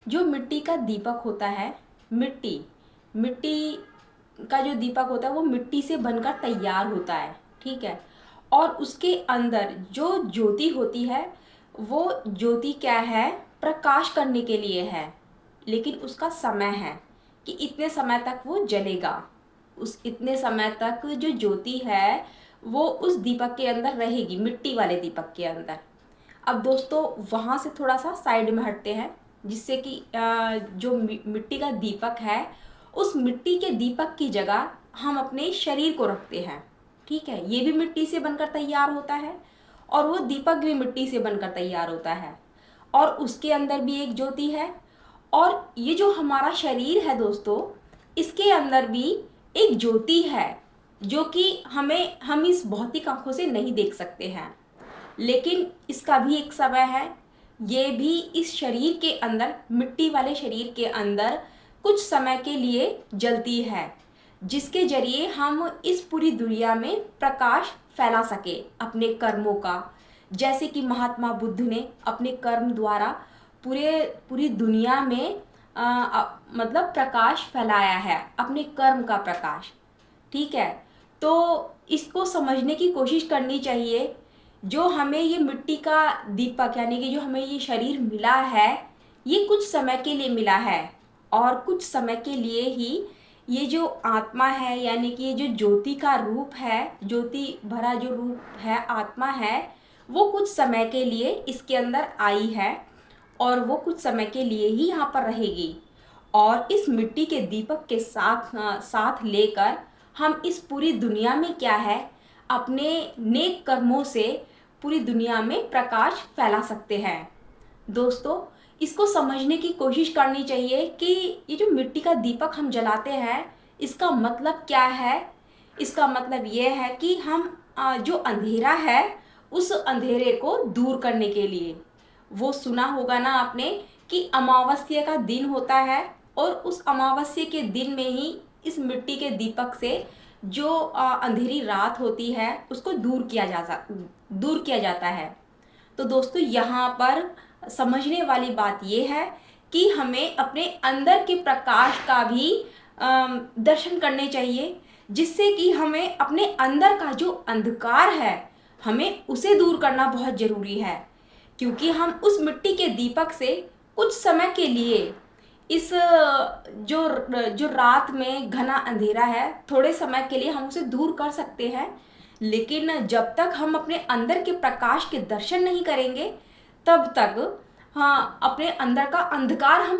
जो मिट्टी का दीपक होता है, मिट्टी मिट्टी का जो दीपक होता है वो मिट्टी से बनकर तैयार होता है, ठीक है। और उसके अंदर जो ज्योति होती है, वो ज्योति क्या है, प्रकाश करने के लिए है। लेकिन उसका समय है कि इतने समय तक वो जलेगा। उस इतने समय तक जो ज्योति है वो उस दीपक के अंदर रहेगी, मिट्टी वाले दीपक के अंदर। अब दोस्तों वहाँ से थोड़ा सा साइड में हटते हैं, जिससे कि जो मिट्टी का दीपक है, उस मिट्टी के दीपक की जगह हम अपने शरीर को रखते हैं, ठीक है। ये भी मिट्टी से बनकर तैयार होता है और वो दीपक भी मिट्टी से बनकर तैयार होता है, और उसके अंदर भी एक ज्योति है। और ये जो हमारा शरीर है दोस्तों, इसके अंदर भी एक ज्योति है, जो कि हम इस भौतिक आंखों से नहीं देख सकते हैं, लेकिन इसका भी एक समय है। ये भी इस शरीर के अंदर, मिट्टी वाले शरीर के अंदर कुछ समय के लिए जलती है, जिसके जरिए हम इस पूरी दुनिया में प्रकाश फैला सके अपने कर्मों का। जैसे कि महात्मा बुद्ध ने अपने कर्म द्वारा पूरी दुनिया में मतलब प्रकाश फैलाया है, अपने कर्म का प्रकाश, ठीक है। तो इसको समझने की कोशिश करनी चाहिए। जो हमें ये मिट्टी का दीपक यानी कि जो हमें ये शरीर मिला है, ये कुछ समय के लिए मिला है, और कुछ समय के लिए ही ये जो आत्मा है, यानी कि ये जो ज्योति का रूप है, ज्योति भरा जो रूप है, आत्मा है, वो कुछ समय के लिए इसके अंदर आई है, और वो कुछ समय के लिए ही यहाँ पर रहेगी। और इस मिट्टी के दीपक के साथ लेकर हम इस पूरी दुनिया में क्या है, अपने नेक कर्मों से पूरी दुनिया में प्रकाश फैला सकते हैं। दोस्तों इसको समझने की कोशिश करनी चाहिए कि ये जो मिट्टी का दीपक हम जलाते हैं, इसका मतलब क्या है। इसका मतलब ये है कि हम जो अंधेरा है, उस अंधेरे को दूर करने के लिए, वो सुना होगा ना आपने कि अमावस्या का दिन होता है, और उस अमावस्या के दिन में ही इस मिट्टी के दीपक से जो अंधेरी रात होती है उसको दूर किया जाता है। तो दोस्तों यहाँ पर समझने वाली बात यह है कि हमें अपने अंदर के प्रकाश का भी दर्शन करने चाहिए, जिससे कि हमें अपने अंदर का जो अंधकार है, हमें उसे दूर करना बहुत ज़रूरी है। क्योंकि हम उस मिट्टी के दीपक से कुछ समय के लिए इस जो जो रात में घना अंधेरा है, थोड़े समय के लिए हम उसे दूर कर सकते हैं। लेकिन जब तक हम अपने अंदर के प्रकाश के दर्शन नहीं करेंगे, तब तक हाँ, अपने अंदर का अंधकार हम